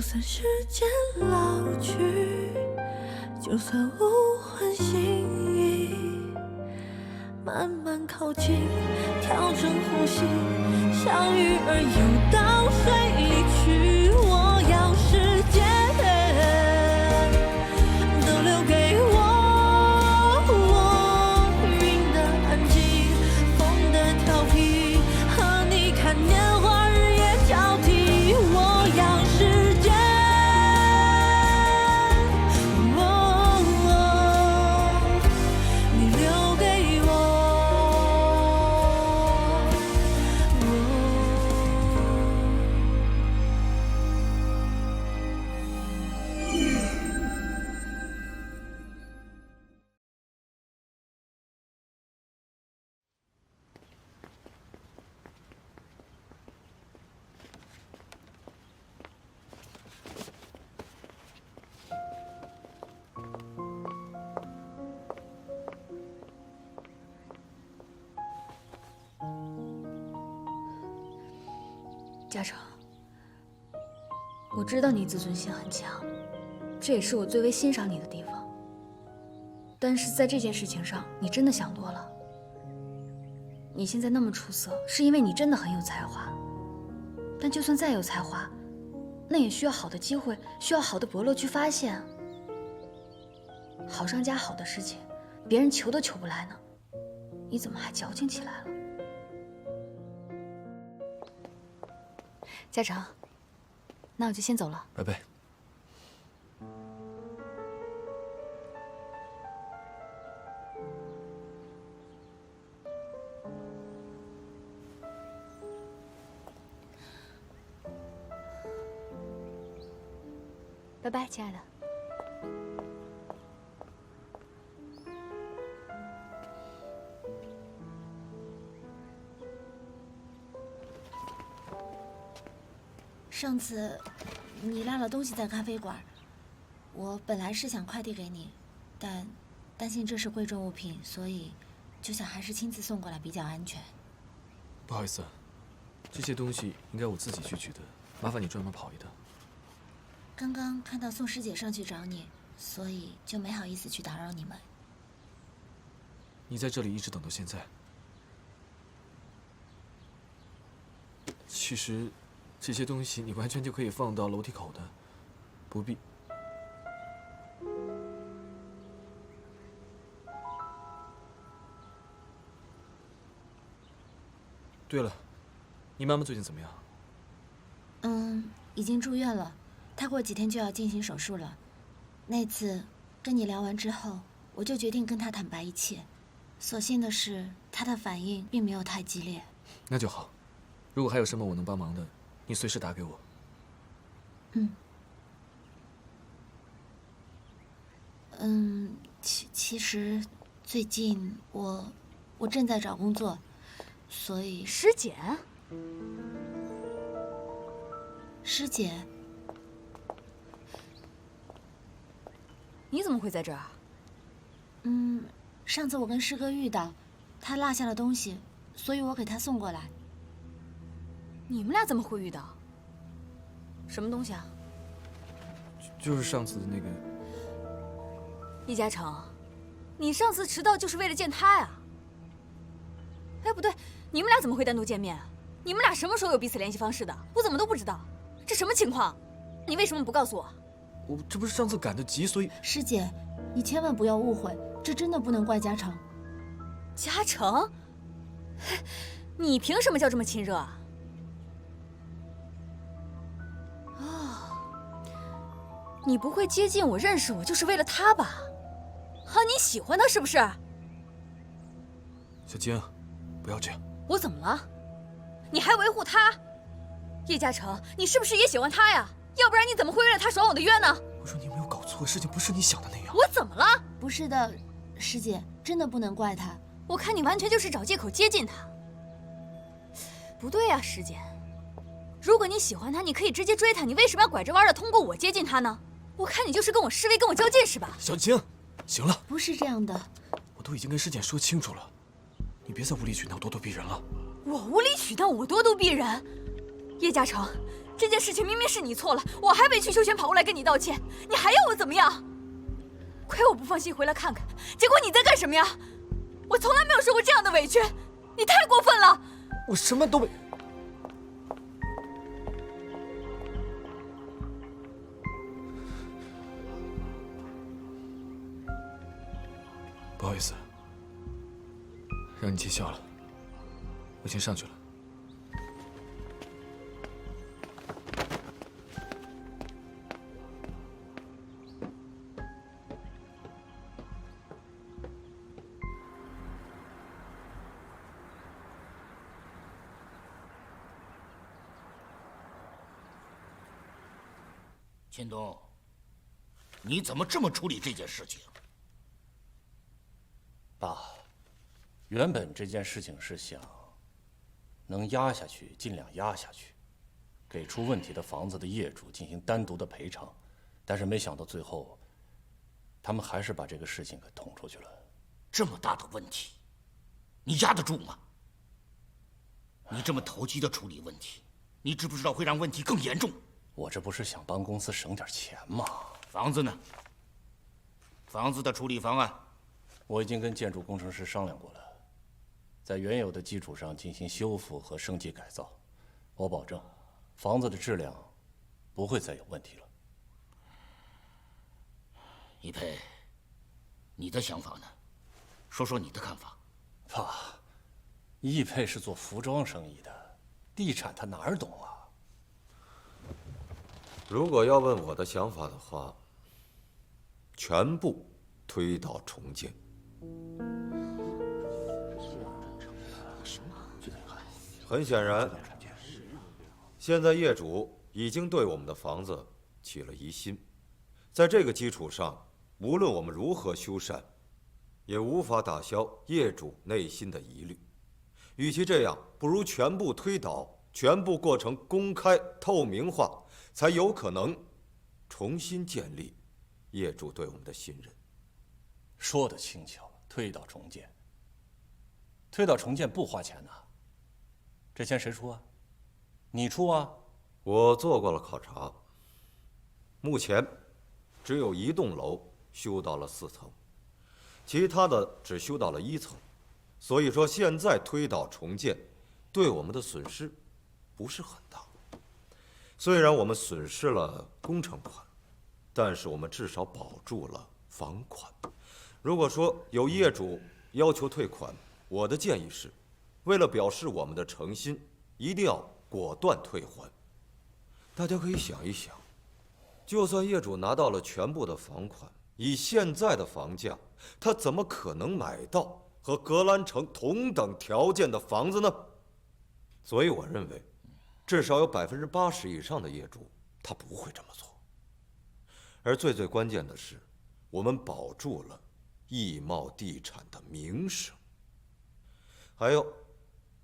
就算时间老去，就算无关心意，慢慢靠近，调整呼吸，像鱼儿游到水里去。我要时间都留给我，云的安静，风的调皮，和你看年华日夜交替。我要时间，你留给我。嘉诚，我知道你自尊心很强，这也是我最为欣赏你的地方。但是在这件事情上，你真的想多了。你现在那么出色，是因为你真的很有才华。但就算再有才华，那也需要好的机会，需要好的伯乐去发现。好上加好的事情，别人求都求不来呢，你怎么还矫情起来了？嘉诚，那我就先走了。拜拜。拜拜，亲爱的。上次你落了东西在咖啡馆，我本来是想快递给你，但担心这是贵重物品，所以就想还是亲自送过来比较安全。不好意思，这些东西应该我自己去取的，麻烦你专门跑一趟。刚刚看到宋师姐上去找你，所以就没好意思去打扰你们。你在这里一直等到现在，其实这些东西你完全就可以放到楼梯口的，不必。对了，你妈妈最近怎么样？已经住院了，她过几天就要进行手术了。那次跟你聊完之后，我就决定跟她坦白一切。所幸的是，她的反应并没有太激烈。那就好。如果还有什么我能帮忙的，你随时打给我。其实最近我正在找工作，所以师姐，师姐，你怎么会在这儿？上次我跟师哥遇到，他落下了东西，所以我给他送过来。你们俩怎么会遇到？什么东西啊？就是上次的那个。易嘉诚，你上次迟到就是为了见他呀？哎，不对，你们俩怎么会单独见面？你们俩什么时候有彼此联系方式的？我怎么都不知道，这什么情况？你为什么不告诉我？我这不是上次赶得急，所以。师姐，你千万不要误会，这真的不能怪嘉诚。嘉诚，你凭什么叫这么亲热啊？你不会接近我、认识我，就是为了他吧？啊，你喜欢他是不是？小晶，不要这样。我怎么了？你还维护他？叶嘉诚，你是不是也喜欢他呀？要不然你怎么会为了他爽我的约呢？我说你有没有搞错，事情不是你想的那样。我怎么了？不是的，师姐，真的不能怪他。我看你完全就是找借口接近他。不对呀，师姐，如果你喜欢他，你可以直接追他，你为什么要拐着弯的通过我接近他呢？我看你就是跟我示威，跟我较劲是吧？小晶，行了，不是这样的，我都已经跟师姐说清楚了，你别再无理取闹、咄咄逼人了。我无理取闹，我咄咄逼人？叶嘉诚，这件事情明明是你错了，我还委曲求全跑过来跟你道歉，你还要我怎么样？亏我不放心回来看看，结果你在干什么呀？我从来没有受过这样的委屈，你太过分了！我什么都没……不好意思，让你见笑了，我先上去了。秦东，你怎么这么处理这件事情？爸，原本这件事情是想能压下去，尽量压下去，给出问题的房子的业主进行单独的赔偿，但是没想到最后，他们还是把这个事情给捅出去了。这么大的问题，你压得住吗？你这么投机的处理问题，你知不知道会让问题更严重？我这不是想帮公司省点钱吗？房子呢？房子的处理方案，我已经跟建筑工程师商量过了，在原有的基础上进行修复和升级改造。我保证，房子的质量不会再有问题了。一佩，你的想法呢？说说你的看法。爸，易佩是做服装生意的，地产他哪儿懂啊？如果要问我的想法的话，全部推倒重建。很显然，现在业主已经对我们的房子起了疑心，在这个基础上，无论我们如何修缮，也无法打消业主内心的疑虑。与其这样，不如全部推倒，全部过程公开透明化。才有可能重新建立业主对我们的信任。说得轻巧了，推倒重建。推倒重建不花钱呐，这钱谁出啊？你出啊？我做过了考察，目前只有一栋楼修到了4层，其他的只修到了1层，所以说现在推倒重建对我们的损失不是很大。虽然我们损失了工程款，但是我们至少保住了房款。如果说有业主要求退款，我的建议是，为了表示我们的诚心，一定要果断退还。大家可以想一想，就算业主拿到了全部的房款，以现在的房价，他怎么可能买到和格兰城同等条件的房子呢？所以我认为，至少有80%以上的业主，他不会这么做。而最关键的是，我们保住了易茂地产的名声，还有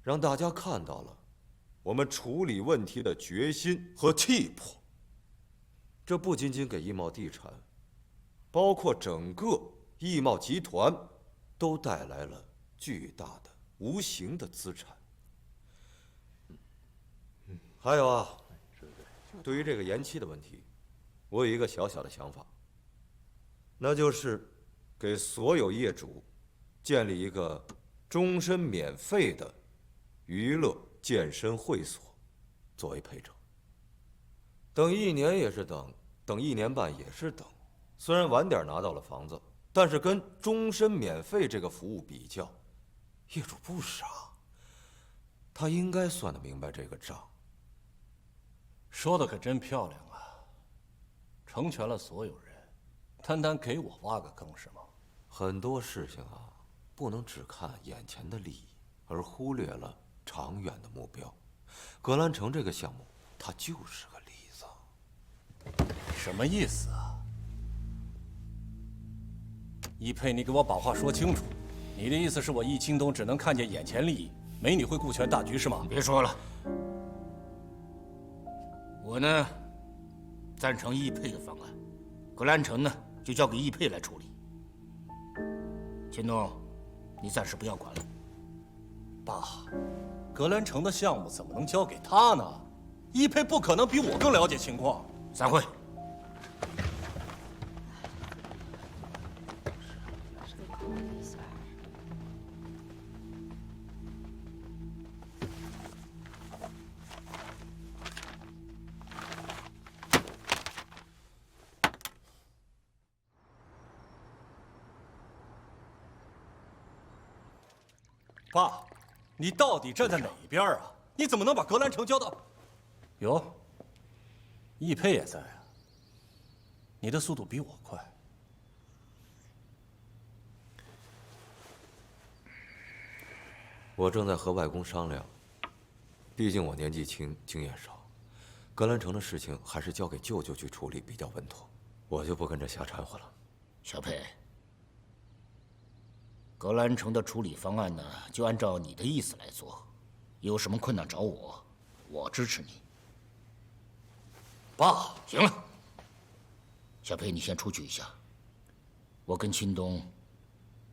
让大家看到了我们处理问题的决心和气魄。这不仅仅给易茂地产，包括整个易茂集团，都带来了巨大的无形的资产。还有啊，对于这个延期的问题，我有一个小小的想法，那就是给所有业主建立一个终身免费的娱乐健身会所作为赔偿。等1年也是等，等1年半也是等。虽然晚点拿到了房子，但是跟终身免费这个服务比较，业主不傻，他应该算得明白这个账。说的可真漂亮啊！成全了所有人，单单给我挖个坑是吗？很多事情啊，不能只看眼前的利益，而忽略了长远的目标。格兰城这个项目，它就是个例子。什么意思啊？易佩，你给我把话说清楚。你的意思是我易清东只能看见眼前利益，没你会顾全大局是吗？别说了。我呢，赞成易佩的方案，格兰城呢就交给易佩来处理。秦东，你暂时不要管了。爸，格兰城的项目怎么能交给他呢？一佩不可能比我更了解情况。散会。爸，你到底站在哪一边啊？你怎么能把格兰城交到？哟，易佩也在啊。你的速度比我快。我正在和外公商量，毕竟我年纪轻，经验少，格兰城的事情还是交给舅舅去处理比较稳妥，我就不跟着瞎掺和了。小佩，格兰城的处理方案呢，就按照你的意思来做，有什么困难找我，我支持你。爸，行了，小佩，你先出去一下，我跟秦东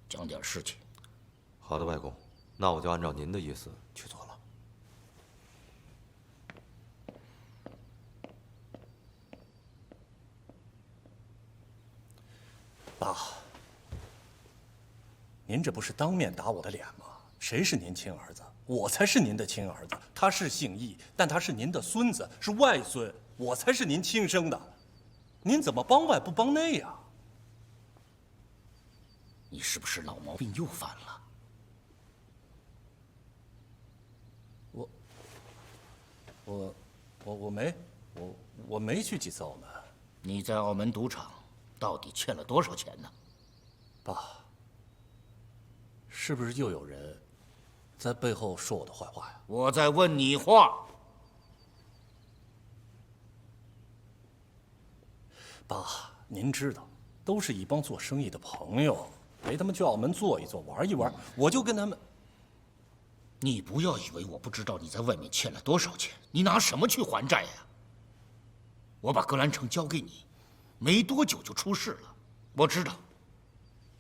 讲点事情。好的，外公，那我就按照您的意思去做了。爸，您这不是当面打我的脸吗？谁是您亲儿子？我才是您的亲儿子。他是姓易，但他是您的孙子，是外孙，我才是您亲生的。您怎么帮外不帮内呀？你是不是老毛病又犯了？我没去几次澳门。你在澳门赌场到底欠了多少钱呢？爸，是不是又有人在背后说我的坏话呀？我在问你话。爸，您知道，都是一帮做生意的朋友，陪他们去澳门坐一坐、玩一玩，我就跟他们。你不要以为我不知道你在外面欠了多少钱，你拿什么去还债呀？我把格兰城交给你，没多久就出事了。我知道，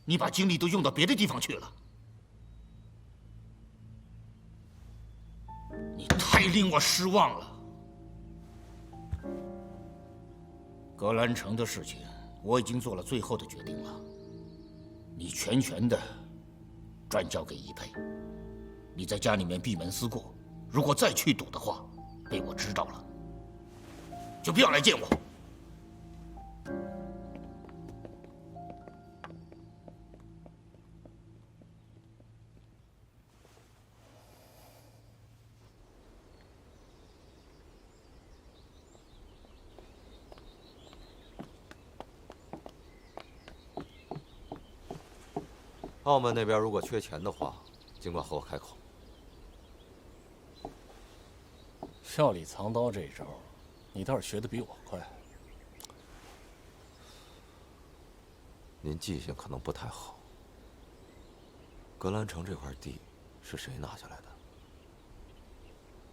你把精力都用到别的地方去了。你太令我失望了。格兰城的事情，我已经做了最后的决定了，你全权的转交给易佩。你在家里面闭门思过，如果再去赌的话，被我知道了，就不要来见我。澳门那边如果缺钱的话，尽管和我开口。笑里藏刀这一招，你倒是学得比我快。您记性可能不太好。格兰城这块地是谁拿下来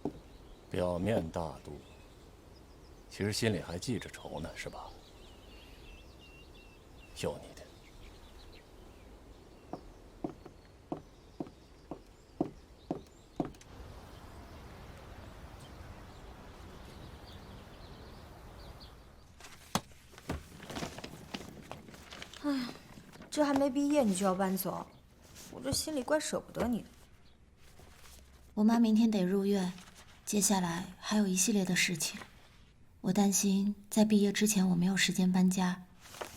的？表面大度，其实心里还记着仇呢，是吧？有你的。这还没毕业你就要搬走，我这心里怪舍不得你的。我妈明天得入院，接下来还有一系列的事情，我担心在毕业之前我没有时间搬家，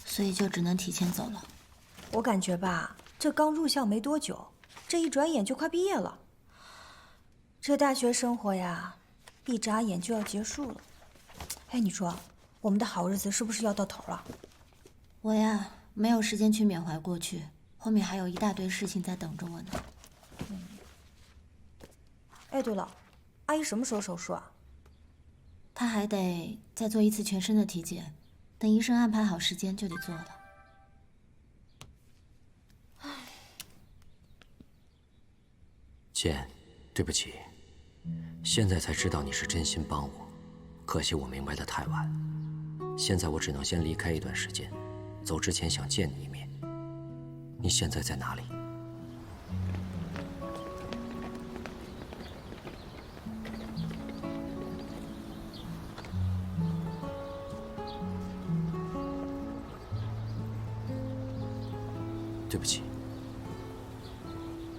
所以就只能提前走了。我感觉吧，这刚入校没多久，这一转眼就快毕业了。这大学生活呀，一眨眼就要结束了。哎，你说，我们的好日子是不是要到头了？我呀，没有时间去缅怀过去，后面还有一大堆事情在等着我呢。哎，对了，阿姨什么时候手术啊？她还得再做一次全身的体检，等医生安排好时间就得做了。简，对不起，现在才知道你是真心帮我，可惜我明白的太晚。现在我只能先离开一段时间，走之前想见你一面。你现在在哪里？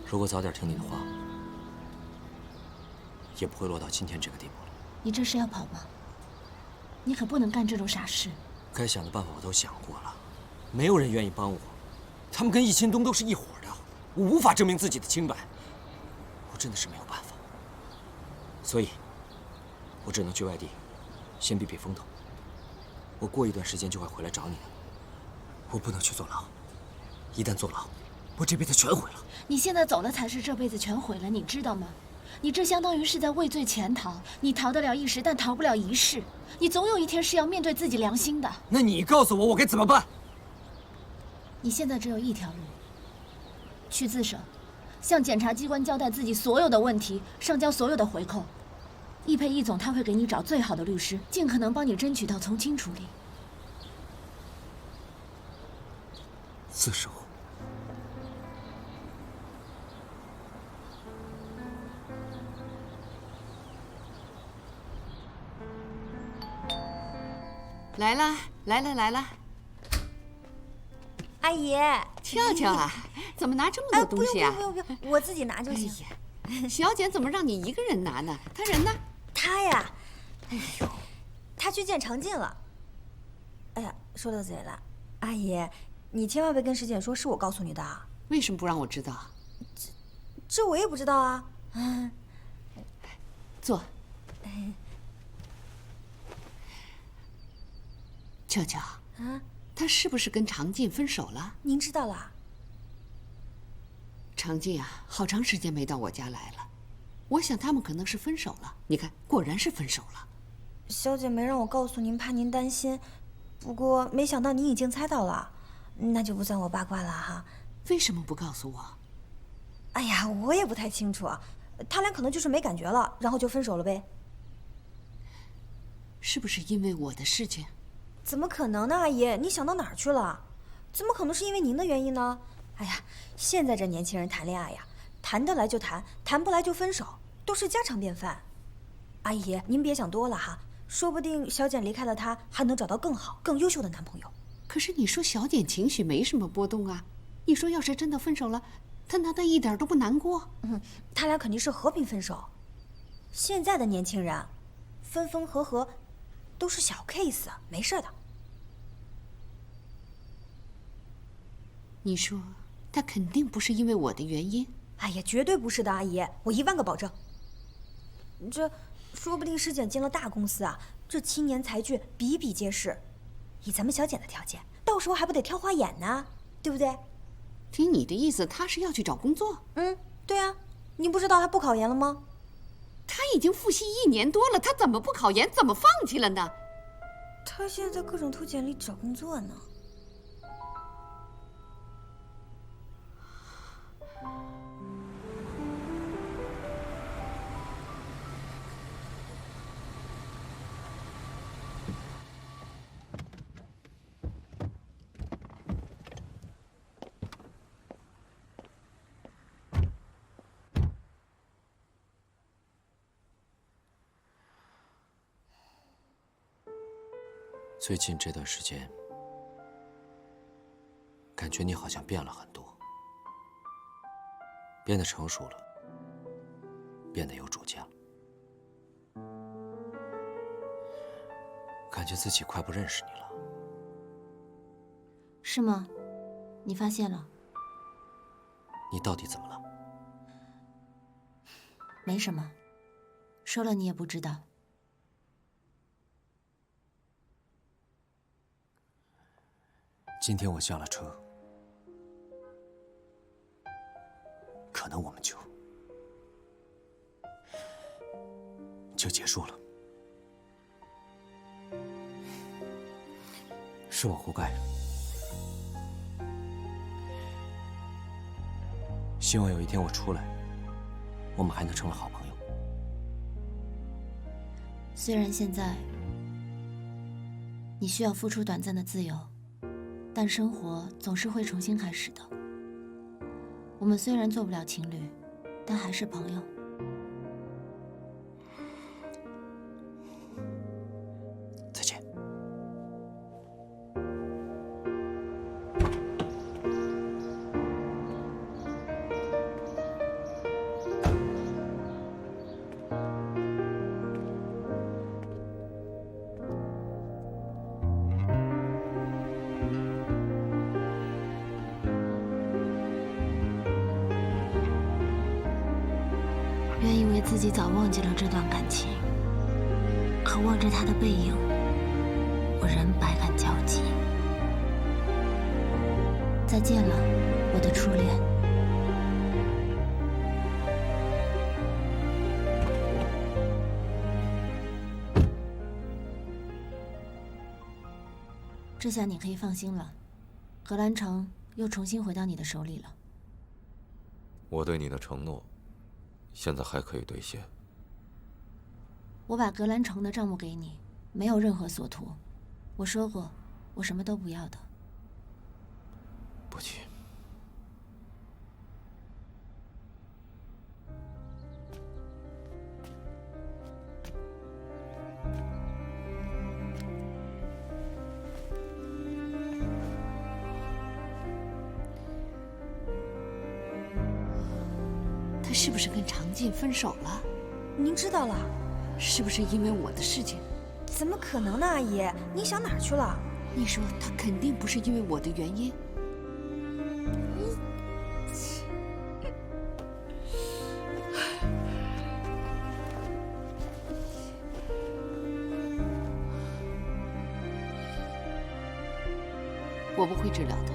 如果早点听你的话，也不会落到今天这个地步了。你这是要跑吗？你可不能干这种傻事。该想的办法我都想过了，没有人愿意帮我。他们跟易钦东都是一伙的，我无法证明自己的清白。我真的是没有办法，所以，我只能去外地，先避避风头。我过一段时间就会回来找你的。我不能去坐牢，一旦坐牢，我这辈子全毁了。你现在走了才是这辈子全毁了，你知道吗？你这相当于是在畏罪潜逃，你逃得了一时，但逃不了一世。你总有一天是要面对自己良心的。那你告诉我，我该怎么办？你现在只有一条路，去自首，向检察机关交代自己所有的问题，上交所有的回扣。易佩易总他会给你找最好的律师，尽可能帮你争取到从轻处理。自首。来了，来了，来了！阿姨，俏俏啊，怎么拿这么多东西啊？不用，我自己拿就行。小姐怎么让你一个人拿呢？她人呢？她呀，哎呦，她去见常进了。哎呀，说到嘴了，阿姨，你千万别跟石简说是我告诉你的啊。为什么不让我知道？这我也不知道啊。坐。俏俏啊，他是不是跟常进分手了？您知道了？常进啊，好长时间没到我家来了，我想他们可能是分手了。你看，果然是分手了。小姐没让我告诉您，怕您担心。不过没想到您已经猜到了，那就不算我八卦了哈。为什么不告诉我？哎呀，我也不太清楚啊。他俩可能就是没感觉了，然后就分手了呗。是不是因为我的事情？怎么可能呢，阿姨？你想到哪儿去了？怎么可能是因为您的原因呢？哎呀，现在这年轻人谈恋爱呀，谈得来就谈，谈不来就分手，都是家常便饭。阿姨，您别想多了哈，说不定小简离开了他，还能找到更好、更优秀的男朋友。可是你说小简情绪没什么波动啊，你说要是真的分手了，她难道一点都不难过？他俩肯定是和平分手。现在的年轻人，分分合合，都是小 case， 没事的。你说他肯定不是因为我的原因？哎呀，绝对不是的，阿姨，我10000个保证。这说不定石简进了大公司啊，这青年才俊比比皆是。以咱们小简的条件，到时候还不得挑花眼呢，对不对？听你的意思，他是要去找工作？对啊，你不知道他不考研了吗？他已经复习1年多了，他怎么不考研？怎么放弃了呢？他现在各种投简历找工作呢。最近这段时间，感觉你好像变了很多，变得成熟了，变得有主见了，感觉自己快不认识你了。是吗？你发现了？你到底怎么了？没什么，说了你也不知道。今天我下了车，可能我们就结束了。是我活该。希望有一天我出来，我们还能成为好朋友。虽然现在你需要付出短暂的自由，但生活总是会重新开始的。我们虽然做不了情侣，但还是朋友。再见。原以为自己早忘记了这段感情，可望着他的背影，我仍百感交集。再见了，我的初恋。这下你可以放心了，格兰城又重新回到你的手里了。我对你的承诺，现在还可以兑现。我把格兰城的账目给你，没有任何所图。我说过，我什么都不要的。不急。他是不是跟常静分手了？您知道了？是不是因为我的事情？怎么可能呢，阿姨？您想哪儿去了？你说他肯定不是因为我的原因。我不会治疗的，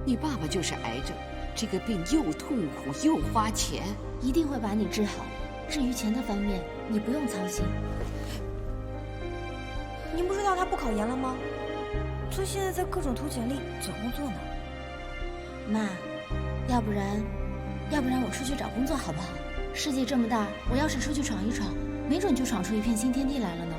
你爸爸就是癌症，这个病又痛苦又花钱，一定会把你治好。至于钱的方面，你不用操心。您不知道他不考研了吗？他现在在各种投简历找工作呢。妈，要不然我出去找工作好不好？世界这么大，我要是出去闯一闯，没准就闯出一片新天地来了呢。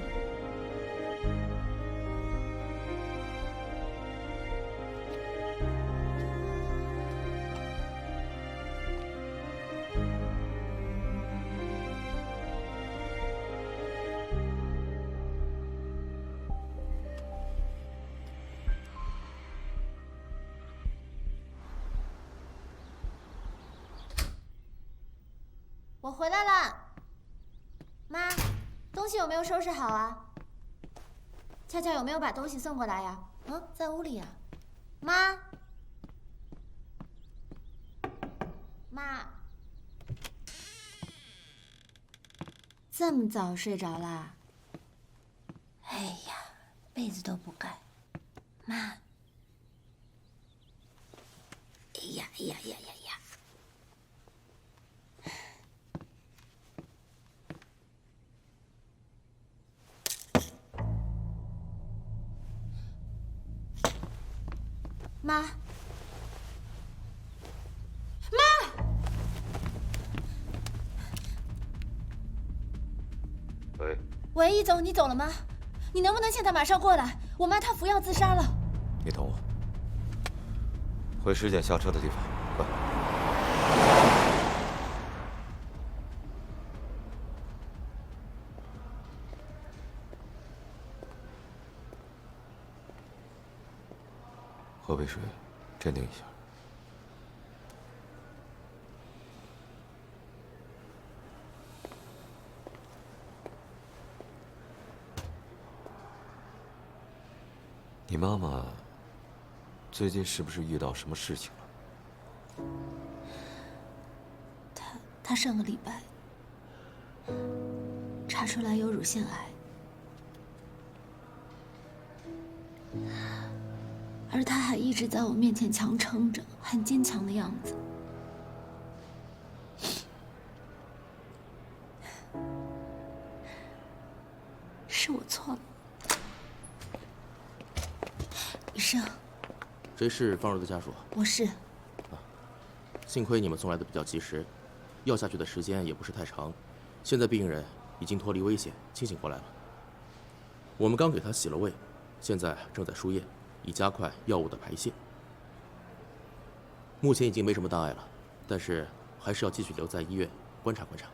我回来了，妈，东西有没有收拾好啊？俏俏有没有把东西送过来呀？在屋里呀。妈，妈，这么早睡着啦？哎呀，被子都不盖，妈，哎呀哎呀呀呀呀！妈，喂，喂，易总，你走了吗？你能不能现在马上过来？我妈她服药自杀了。你等我，回尸检下车的地方，快！喝杯水，镇定一下。你妈妈最近是不是遇到什么事情了？她上个礼拜查出来有乳腺癌，而她还一直在我面前强撑着，很坚强的样子。是我错了。医生，谁是方柔的家属？我是。幸亏你们送来的比较及时，药下去的时间也不是太长，现在病人已经脱离危险，清醒过来了。我们刚给他洗了胃，现在正在输液，以加快药物的排泄。目前已经没什么大碍了，但是还是要继续留在医院观察观察。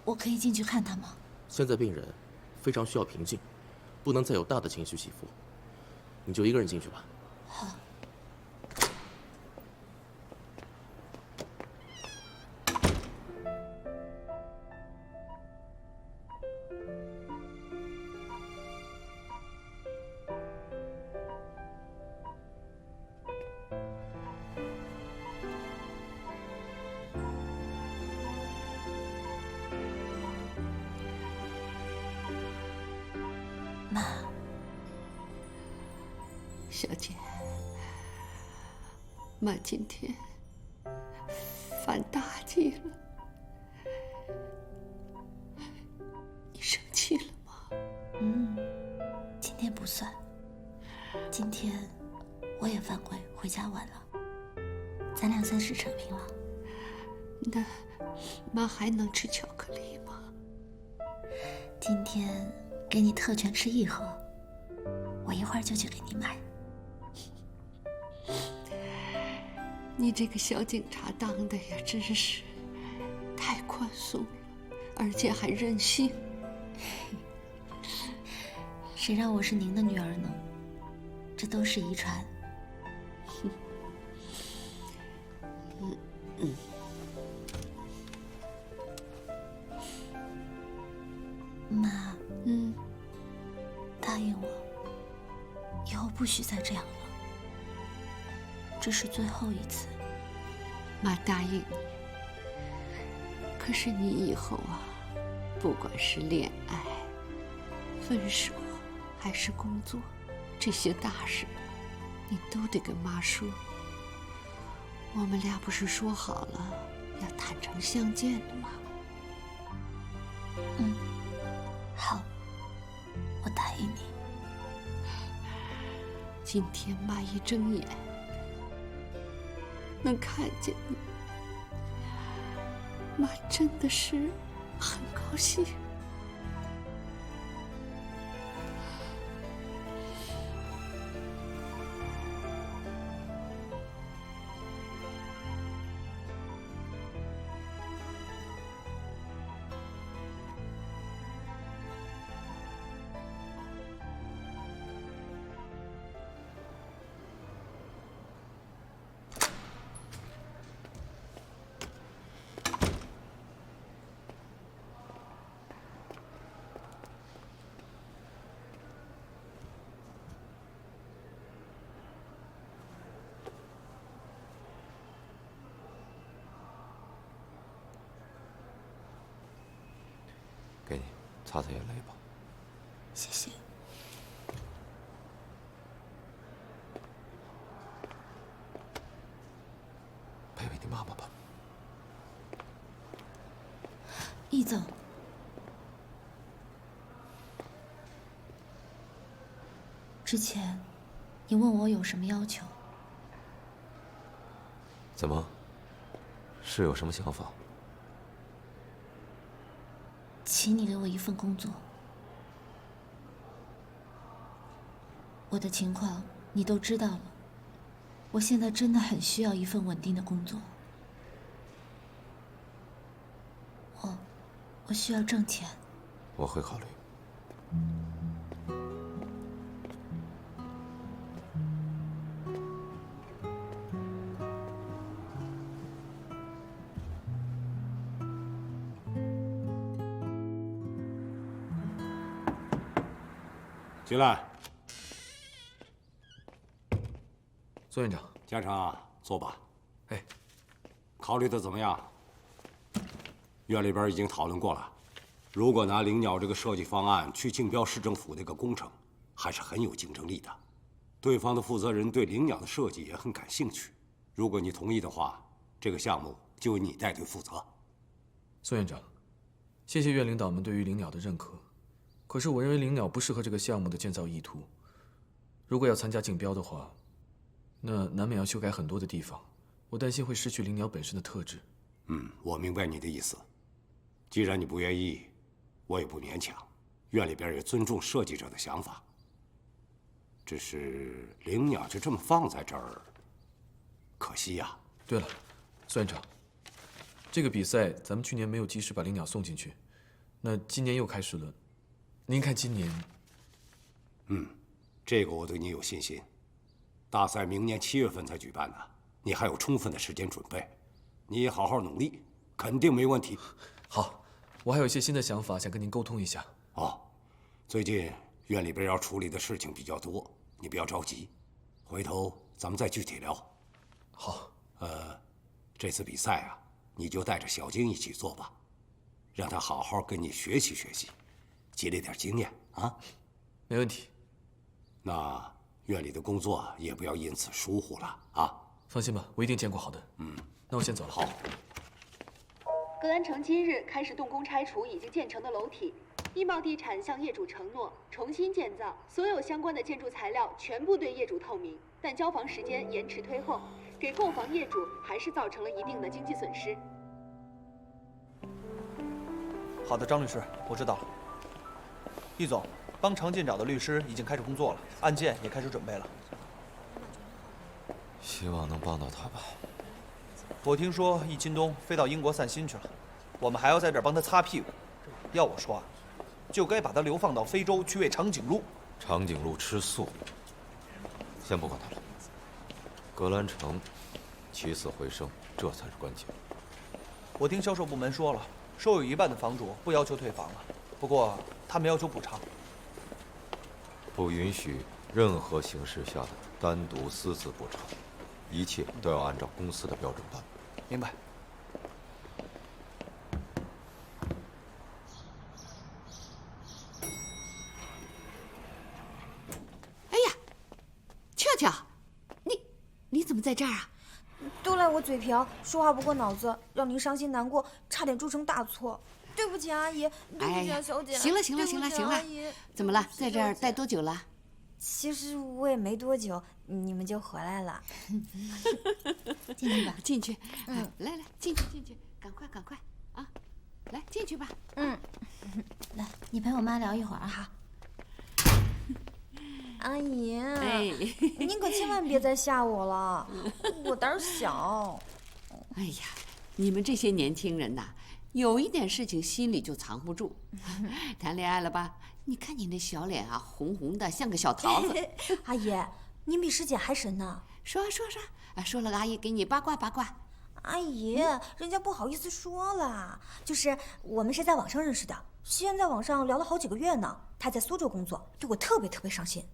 我可以进去看他吗？现在病人非常需要平静，不能再有大的情绪起伏。你就一个人进去吧。好。小姐，妈今天犯大忌了，你生气了吗？今天不算。今天我也犯规，回家晚了，咱俩算是扯平了。那妈还能吃巧克力吗？今天给你特权吃1盒，我一会儿就去给你买。你这个小警察当的呀，真是太宽松了，而且还任性。谁让我是您的女儿呢？这都是遗传。妈，答应我，以后不许再这样了。这是最后一次。妈答应你。可是你以后啊，不管是恋爱、分手，还是工作，这些大事，你都得跟妈说。我们俩不是说好了要坦诚相见的吗？好，我答应你。今天妈一睁眼，能看见你，妈真的是很高兴。给你擦擦眼泪吧。谢谢。陪陪你妈妈吧。易总，之前你问我有什么要求？怎么？是有什么想法？请你给我一份工作。我的情况你都知道了，我现在真的很需要一份稳定的工作。我需要挣钱。我会考虑。进来。宋院长。家常啊，坐吧。哎，考虑的怎么样？院里边已经讨论过了，如果拿灵鸟这个设计方案去竞标市政府那个工程，还是很有竞争力的。对方的负责人对灵鸟的设计也很感兴趣。如果你同意的话，这个项目就由你带队负责。宋院长，谢谢院领导们对于灵鸟的认可。可是我认为灵鸟不适合这个项目的建造意图。如果要参加竞标的话，那难免要修改很多的地方，我担心会失去灵鸟本身的特质。我明白你的意思。既然你不愿意，我也不勉强。院里边也尊重设计者的想法。只是灵鸟就这么放在这儿，可惜呀。对了，宋院长，这个比赛咱们去年没有及时把灵鸟送进去，那今年又开始了。您看今年，这个我对你有信心。大赛明年7月份才举办呢，你还有充分的时间准备。你好好努力，肯定没问题。好，我还有一些新的想法想跟您沟通一下。最近院里边要处理的事情比较多，你不要着急，回头咱们再具体聊。好。这次比赛啊，你就带着小晶一起做吧，让他好好跟你学习学习，积累点经验啊。没问题。那院里的工作也不要因此疏忽了啊！放心吧，我一定兼顾好的。那我先走了。好。格兰城今日开始动工拆除已经建成的楼体。易茂地产向业主承诺重新建造，所有相关的建筑材料全部对业主透明，但交房时间延迟推后，给购房业主还是造成了一定的经济损失。好的，张律师，我知道了。易总，帮常进找的律师已经开始工作了，案件也开始准备了。希望能帮到他吧。我听说易钦东飞到英国散心去了，我们还要在这儿帮他擦屁股。要我说啊，就该把他流放到非洲去喂长颈鹿。长颈鹿吃素。先不管他了。格兰城起死回生，这才是关键。我听销售部门说了，收有一半的房主不要求退房了，不过他们要求补偿。不允许任何形式下的单独私自补偿，一切都要按照公司的标准办。明白。哎呀，俏俏，你怎么在这儿啊？都赖我嘴瓢，说话不过脑子，让您伤心难过，差点铸成大错。对不起，阿姨，对不起啊，小姐。行了，怎么了？在这儿待多久了？其实我也没多久，你们就回来了。进去吧，进去。来，进去，赶快啊！来，进去吧。来，你陪我妈聊一会儿啊。好。阿姨，哎，您可千万别再吓我了，我胆小。哎呀，你们这些年轻人呐，有一点事情心里就藏不住。谈恋爱了吧？你看你那小脸啊，红红的，像个小桃子。阿姨，您比师姐还神呢。说了，阿姨给你八卦。阿姨，人家不好意思说了，就是我们是在网上认识的，先在网上聊了好几个月呢。他在苏州工作，对我特别上心。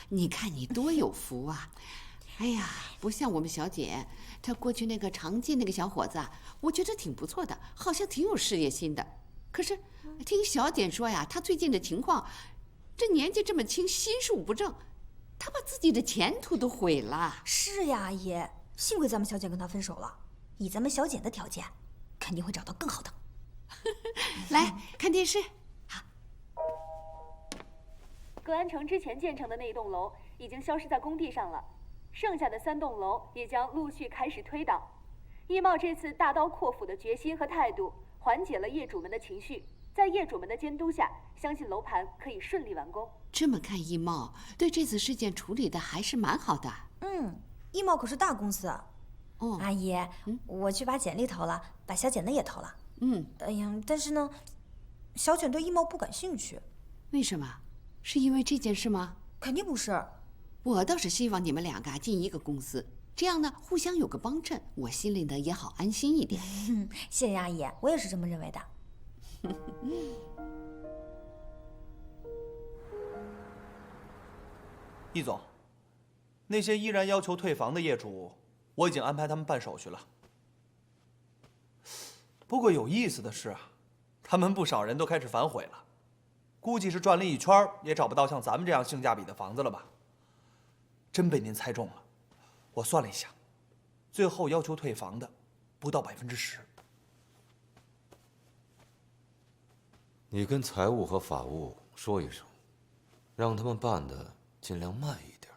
你看你多有福啊！哎呀，不像我们小姐，她过去那个常进那个小伙子啊，我觉得挺不错的，好像挺有事业心的。可是听小姐说呀，她最近的情况，这年纪这么轻，心术不正，她把自己的前途都毁了。是呀，阿姨，幸亏咱们小姐跟他分手了，以咱们小姐的条件，肯定会找到更好的。来看电视。格兰城之前建成的那一栋楼已经消失在工地上了，剩下的3栋楼也将陆续开始推倒。易茂这次大刀阔斧的决心和态度，缓解了业主们的情绪，在业主们的监督下，相信楼盘可以顺利完工。这么看，易茂对这次事件处理的还是蛮好的。易茂可是大公司。哦，阿姨，我去把简历投了，把小简的也投了。哎呀，但是呢，小简对易茂不感兴趣。为什么？是因为这件事吗？肯定不是。我倒是希望你们两个进一个公司，这样呢，互相有个帮衬，我心里呢也好安心一点。谢谢阿姨，我也是这么认为的。易总，那些依然要求退房的业主，我已经安排他们办手续了。不过有意思的是啊，他们不少人都开始反悔了。估计是转了一圈也找不到像咱们这样性价比的房子了吧？真被您猜中了。我算了一下，最后要求退房的不到10%。你跟财务和法务说一声，让他们办的尽量慢一点。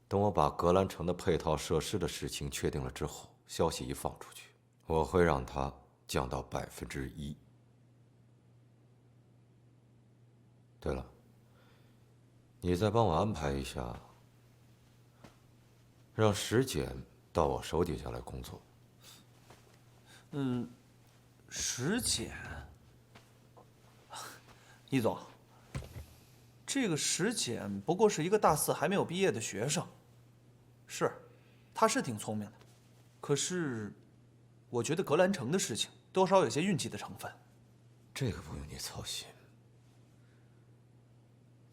等我把格兰城的配套设施的事情确定了之后，消息一放出去，我会让它降到1%。对了，你再帮我安排一下，让石简到我手底下来工作。石简，易总，这个石简不过是一个大4还没有毕业的学生，是，他是挺聪明的，可是，我觉得格兰城的事情多少有些运气的成分。这个不用你操心。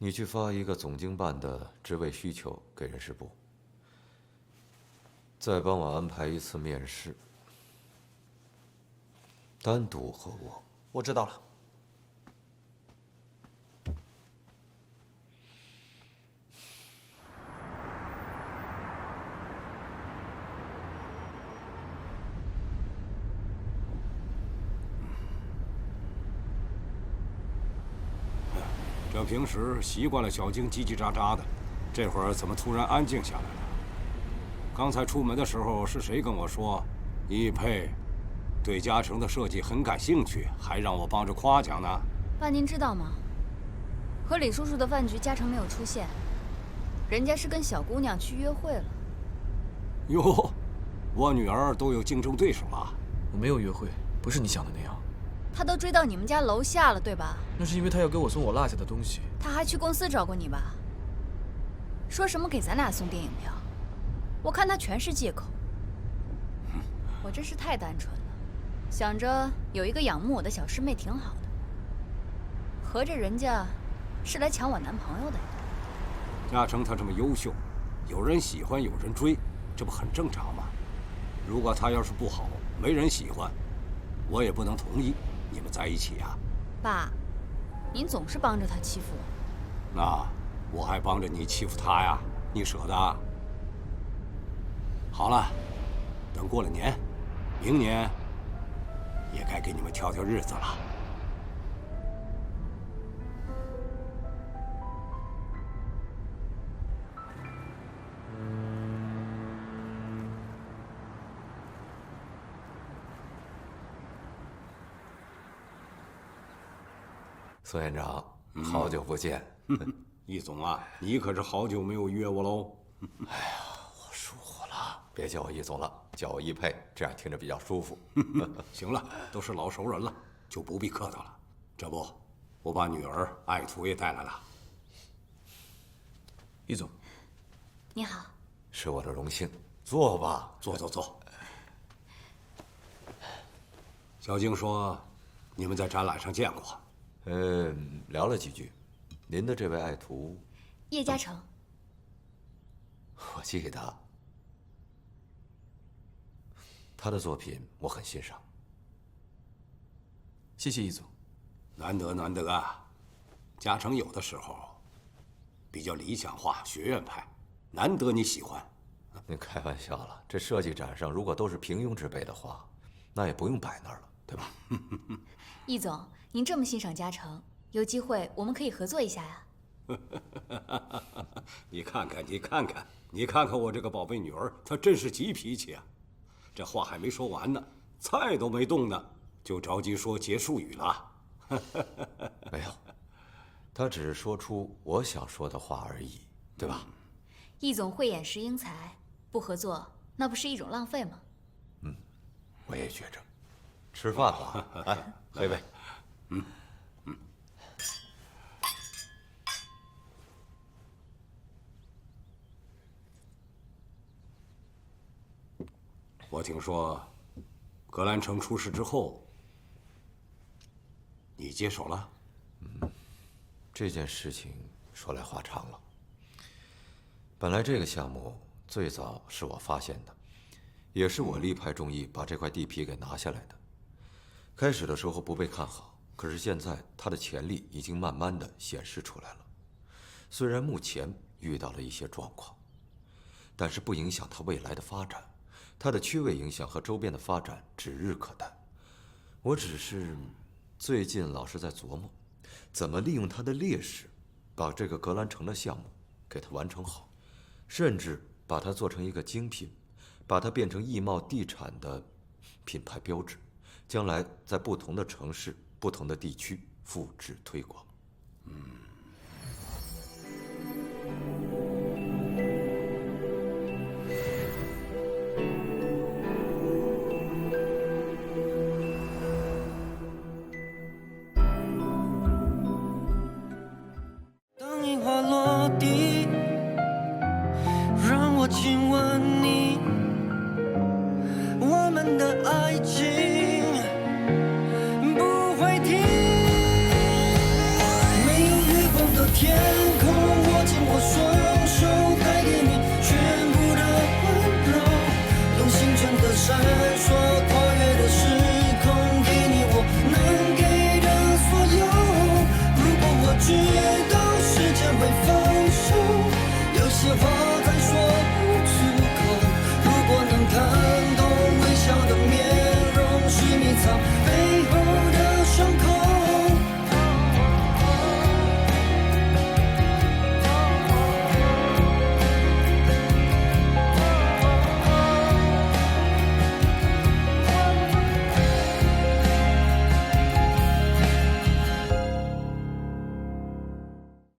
你去发一个总经办的职位需求给人事部，再帮我安排一次面试，单独和我。我知道了。这平时习惯了小晶叽叽喳喳的，这会儿怎么突然安静下来了？刚才出门的时候是谁跟我说，一佩对嘉诚的设计很感兴趣，还让我帮着夸奖呢？爸，您知道吗？和李叔叔的饭局，嘉诚没有出现，人家是跟小姑娘去约会了。哟，我女儿都有竞争对手了。我没有约会，不是你想的那样。他都追到你们家楼下了，对吧？那是因为他要给我送我落下的东西。他还去公司找过你吧？说什么给咱俩送电影票，我看他全是借口。我真是太单纯了，想着有一个仰慕我的小师妹挺好的，合着人家是来抢我男朋友的呀。嘉诚他这么优秀，有人喜欢有人追，这不很正常吗？如果他要是不好，没人喜欢，我也不能同意你们在一起呀。爸，您总是帮着他欺负我。那我还帮着你欺负他呀？你舍得？好了，等过了年，明年也该给你们挑挑日子了。孙院长，好久不见。易总啊，你可是好久没有约我喽。哎呀，我疏忽了，别叫我易总了，叫我易佩，这样听着比较舒服。行了，都是老熟人了，就不必客套了。这不，我把女儿爱徒也带来了。易总，你好。是我的荣幸，坐吧。坐。小晶说，你们在展览上见过。聊了几句。您的这位爱徒，叶嘉诚。我记得，他的作品我很欣赏。谢谢易总。难得啊！嘉诚有的时候比较理想化、学院派，难得你喜欢。您开玩笑了，这设计展上如果都是平庸之辈的画，那也不用摆那儿了，对吧？易总，您这么欣赏嘉诚，有机会我们可以合作一下呀。你看看我这个宝贝女儿，她真是急脾气啊！这话还没说完呢，菜都没动呢，就着急说结束语了。没有，她只是说出我想说的话而已，对吧？易总慧眼识英才，不合作那不是一种浪费吗？我也觉着。吃饭吧，来喝一杯。我听说，格兰城出事之后，你接手了。这件事情说来话长了。本来这个项目最早是我发现的，也是我力排众议把这块地皮给拿下来的。开始的时候不被看好，可是现在它的潜力已经慢慢的显示出来了。虽然目前遇到了一些状况，但是不影响它未来的发展。它的区位影响和周边的发展指日可待。我只是最近老是在琢磨，怎么利用它的劣势，把这个格兰城的项目给它完成好，甚至把它做成一个精品，把它变成易茂地产的品牌标志，将来在不同的城市、不同的地区复制推广。当樱花落地，让我亲吻你，我们的爱情不会停。没有月光的天空，握紧我双手，带给你全部的温柔，用星辰的闪烁。